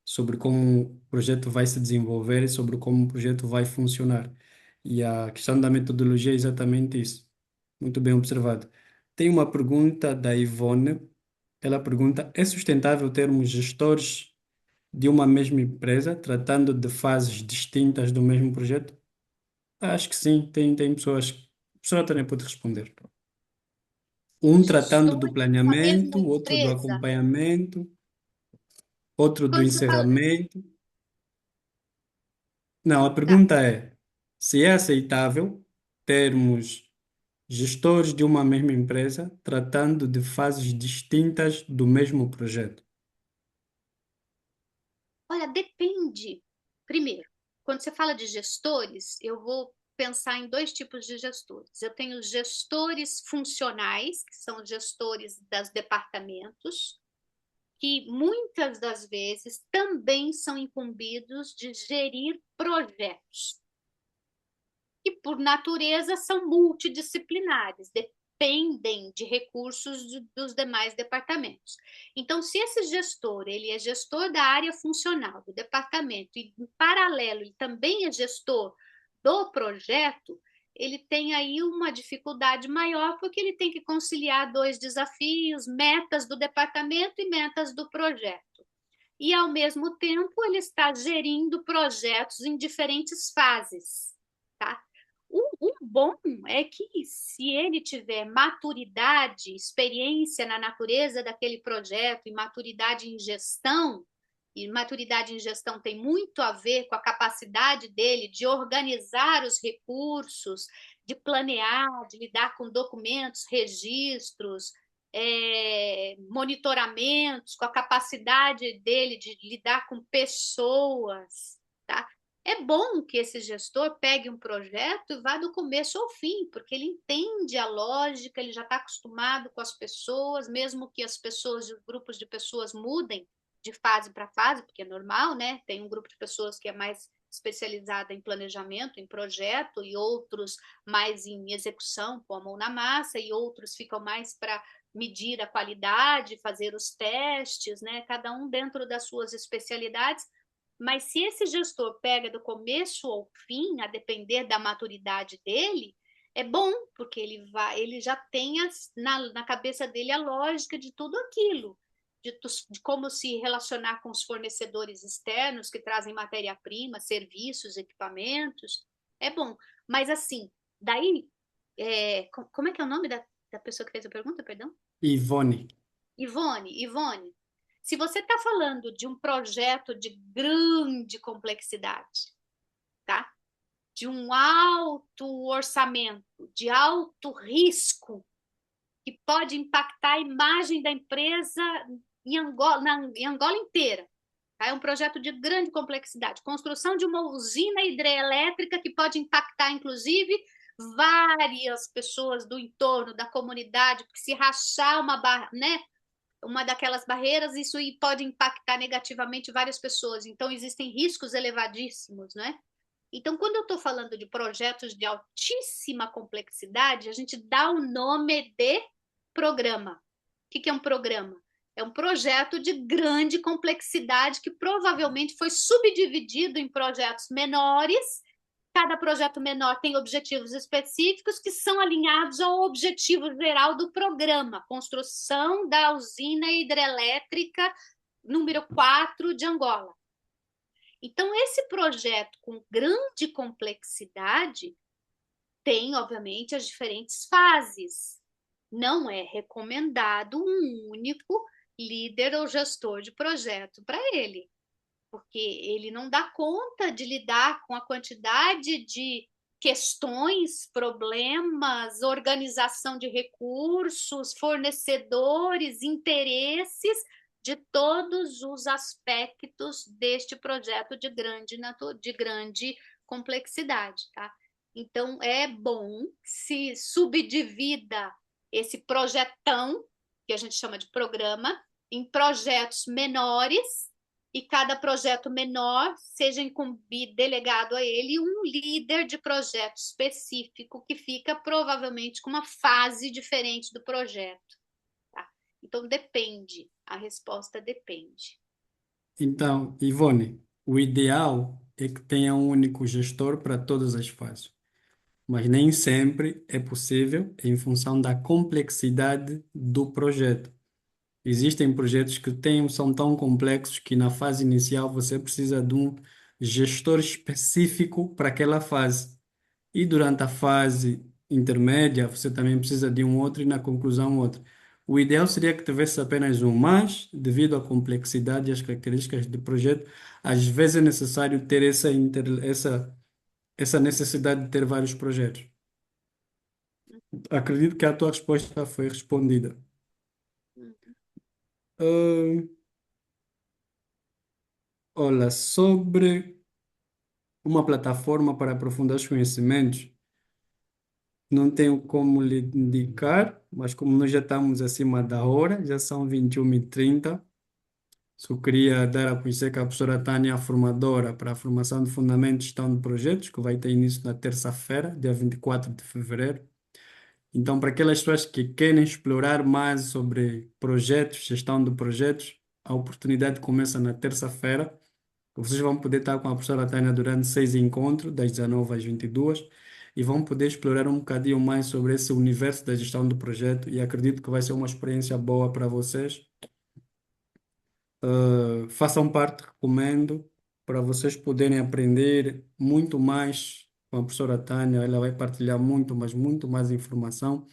sobre como o projeto vai se desenvolver e sobre como o projeto vai funcionar. E a questão da metodologia é exatamente isso. Muito bem observado. Tem uma pergunta da Ivone. Ela pergunta: é sustentável termos gestores de uma mesma empresa tratando de fases distintas do mesmo projeto? Acho que sim, tem pessoas. A pessoa também pode responder. Um tratando do Gestores de uma mesma planeamento, outro do empresa. acompanhamento, outro do Quando você fala, encerramento. Não, a tá, pergunta é se é aceitável termos gestores de uma mesma empresa tratando de fases distintas do mesmo projeto. Olha, depende. Primeiro, quando você fala de gestores, eu vou pensar em dois tipos de gestores. Eu tenho os gestores funcionais, que são os gestores dos departamentos, que muitas das vezes também são incumbidos de gerir projetos, que por natureza são multidisciplinares, dependem de recursos dos demais departamentos. Então, se esse gestor, ele é gestor da área funcional do departamento e em paralelo ele também é gestor do projeto, ele tem aí uma dificuldade maior porque ele tem que conciliar dois desafios, metas do departamento e metas do projeto. E, ao mesmo tempo, ele está gerindo projetos em diferentes fases, tá? O bom é que, se ele tiver maturidade, experiência na natureza daquele projeto e maturidade em gestão tem muito a ver com a capacidade dele de organizar os recursos, de planear, de lidar com documentos, registros, monitoramentos, com a capacidade dele de lidar com pessoas, tá? É bom que esse gestor pegue um projeto e vá do começo ao fim, porque ele entende a lógica, ele já está acostumado com as pessoas, mesmo que as pessoas, os grupos de pessoas mudem de fase para fase, porque é normal, né? Tem um grupo de pessoas que é mais especializada em planejamento, em projeto, e outros mais em execução, com a mão na massa, e outros ficam mais para medir a qualidade, fazer os testes, né? Cada um dentro das suas especialidades. Mas se esse gestor pega do começo ao fim, a depender da maturidade dele, é bom, porque ele já tem na cabeça dele a lógica de tudo aquilo, de como se relacionar com os fornecedores externos que trazem matéria-prima, serviços, equipamentos. É bom. Mas assim, daí, como é que é o nome da pessoa que fez a pergunta, perdão? Ivone. Ivone, se você está falando de um projeto de grande complexidade, tá? De um alto orçamento, de alto risco, que pode impactar a imagem da empresa em Angola inteira. Tá? É um projeto de grande complexidade. Construção de uma usina hidrelétrica que pode impactar, inclusive, várias pessoas do entorno, da comunidade, porque se rachar uma daquelas barreiras, isso pode impactar negativamente várias pessoas. Então, existem riscos elevadíssimos, né? Então, quando eu estou falando de projetos de altíssima complexidade, a gente dá o nome de programa. O que é um programa? É um projeto de grande complexidade que provavelmente foi subdividido em projetos menores. Cada projeto menor tem objetivos específicos que são alinhados ao objetivo geral do programa, construção da usina hidrelétrica número 4 de Angola. Então, esse projeto com grande complexidade tem, obviamente, as diferentes fases. Não é recomendado um único líder ou gestor de projeto para ele, porque ele não dá conta de lidar com a quantidade de questões, problemas, organização de recursos, fornecedores, interesses de todos os aspectos deste projeto de grande complexidade, tá? Então é bom se subdivida esse projetão, que a gente chama de programa, em projetos menores, e cada projeto menor seja incumbido, delegado a ele um líder de projeto específico que fica provavelmente com uma fase diferente do projeto. Tá? Então depende, a resposta depende. Então, Ivone, o ideal é que tenha um único gestor para todas as fases, mas nem sempre é possível em função da complexidade do projeto. Existem projetos que são tão complexos que na fase inicial você precisa de um gestor específico para aquela fase. E durante a fase intermédia, você também precisa de um outro e na conclusão outro. O ideal seria que tivesse apenas um, mas devido à complexidade e às características do projeto, às vezes é necessário ter essa necessidade de ter vários projetos. Acredito que a tua resposta foi respondida. Hum. Ah, Olha, sobre uma plataforma para aprofundar os conhecimentos, não tenho como lhe indicar, mas como nós já estamos acima da hora, já são 21h30, só queria dar a conhecer que a professora Tânia é a formadora para a formação de fundamentos de gestão de projetos, que vai ter início na terça-feira, dia 24 de fevereiro. Então, para aquelas pessoas que querem explorar mais sobre projetos, gestão de projetos, a oportunidade começa na terça-feira. Vocês vão poder estar com a professora Tânia durante 6 encontros, das 19 às 22, e vão poder explorar um bocadinho mais sobre esse universo da gestão do projeto. E acredito que vai ser uma experiência boa para vocês. Façam parte, recomendo, para vocês poderem aprender muito mais com a professora Tânia. Ela vai partilhar muito, mas muito mais informação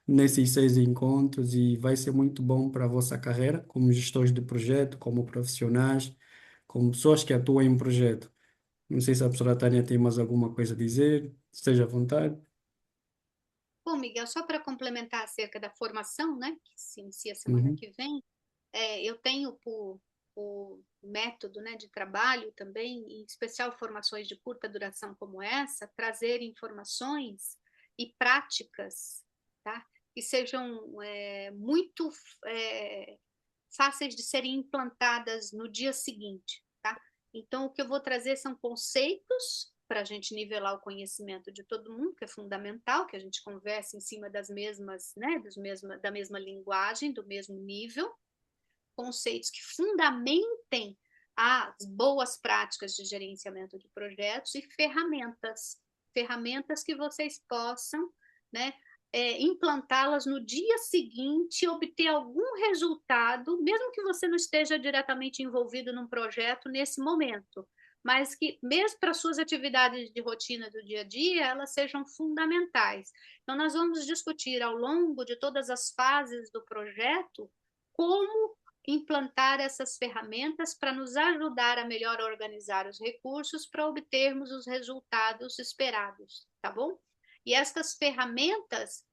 nesses 6 encontros e vai ser muito bom para a vossa carreira como gestores de projeto, como profissionais, como pessoas que atuam em projeto. Não sei se a professora Tânia tem mais alguma coisa a dizer, esteja à vontade. Bom, Miguel, só para complementar acerca da formação, né, que se inicia semana Uhum. que vem, eu tenho por método, né, de trabalho também, em especial formações de curta duração como essa, trazer informações e práticas, tá, que sejam muito é, fáceis de serem implantadas no dia seguinte, tá? Então, o que eu vou trazer são conceitos para a gente nivelar o conhecimento de todo mundo, que é fundamental, que a gente converse em cima das mesmas, né, da mesma linguagem, do mesmo nível, conceitos que fundamentem as boas práticas de gerenciamento de projetos e ferramentas que vocês possam, né, implantá-las no dia seguinte, obter algum resultado, mesmo que você não esteja diretamente envolvido num projeto nesse momento, mas que mesmo para suas atividades de rotina do dia a dia, elas sejam fundamentais. Então, nós vamos discutir ao longo de todas as fases do projeto como implantar essas ferramentas para nos ajudar a melhor organizar os recursos para obtermos os resultados esperados, tá bom? E estas ferramentas,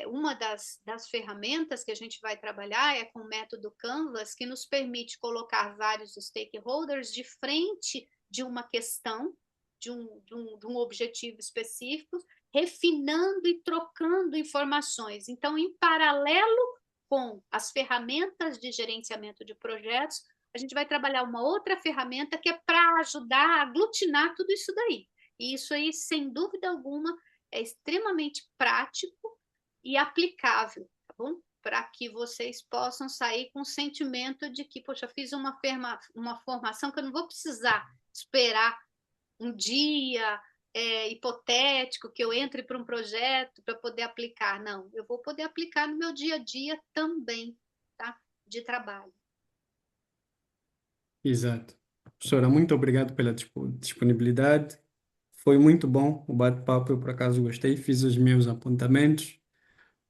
uma das ferramentas que a gente vai trabalhar é com o método Canvas, que nos permite colocar vários stakeholders de frente de uma questão, de um objetivo específico, refinando e trocando informações. Então, em paralelo com as ferramentas de gerenciamento de projetos, a gente vai trabalhar uma outra ferramenta que é para ajudar a aglutinar tudo isso daí. E isso aí, sem dúvida alguma, é extremamente prático e aplicável, tá bom? Para que vocês possam sair com o sentimento de que, poxa, fiz uma formação que eu não vou precisar esperar um dia hipotético que eu entre para um projeto para poder aplicar. Não, eu vou poder aplicar no meu dia a dia também, tá? De trabalho. Exato. Professora, muito obrigado pela disponibilidade. Foi muito bom o bate-papo, eu por acaso gostei, fiz os meus apontamentos.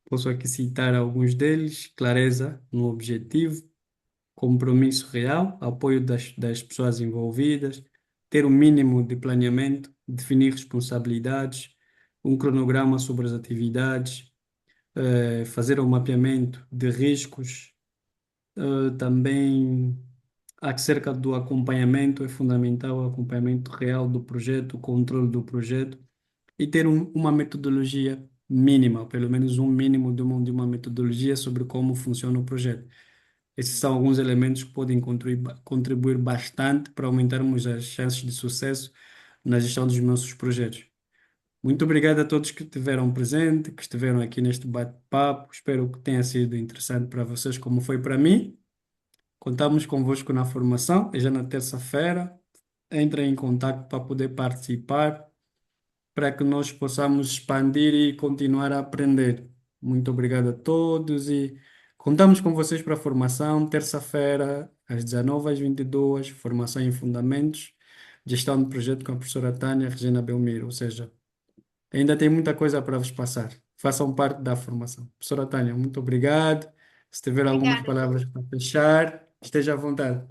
Posso aqui citar alguns deles: clareza no objetivo, compromisso real, apoio das pessoas envolvidas, ter um mínimo de planeamento, definir responsabilidades, um cronograma sobre as atividades, fazer um mapeamento de riscos, também acerca do acompanhamento, é fundamental o acompanhamento real do projeto, o controle do projeto e ter uma metodologia mínima, pelo menos um mínimo de uma metodologia sobre como funciona o projeto. Esses são alguns elementos que podem contribuir bastante para aumentarmos as chances de sucesso na gestão dos nossos projetos. Muito obrigado a todos que estiveram presentes, que estiveram aqui neste bate-papo. Espero que tenha sido interessante para vocês, como foi para mim. Contamos convosco na formação, é já na terça-feira. Entrem em contato para poder participar, para que nós possamos expandir e continuar a aprender. Muito obrigado a todos e contamos com vocês para a formação, terça-feira, às 19 às 22, formação em fundamentos, gestão de projeto com a professora Tânia Regina Belmiro, ou seja, ainda tem muita coisa para vos passar. Façam parte da formação. Professora Tânia, muito obrigado. Se tiver algumas Obrigada, palavras para fechar, esteja à vontade.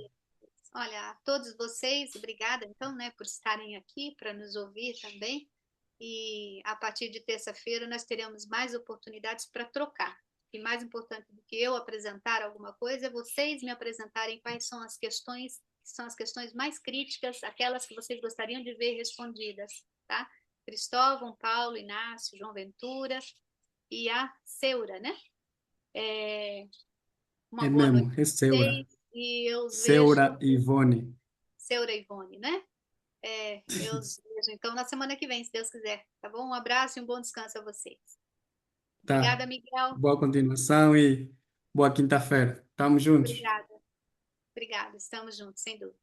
olha, a todos vocês, obrigada então, né, por estarem aqui para nos ouvir também. E a partir de terça-feira nós teremos mais oportunidades para trocar. E mais importante do que eu apresentar alguma coisa é vocês me apresentarem quais são as questões que que são as questões mais críticas, aquelas que vocês gostariam de ver respondidas, tá? Cristóvão, Paulo, Inácio, João Ventura e a Seura, né? Uma É boa noite mesmo, é a Seura. vocês e eu vejo Seura Ivone. Seura e Ivone, né? Eu vejo então na semana que vem, se Deus quiser, tá bom? Um abraço e um bom descanso a vocês. Tá. Obrigada, Miguel. Boa continuação e boa quinta-feira. Tamo juntos. Obrigada, obrigada. Estamos juntos, sem dúvida.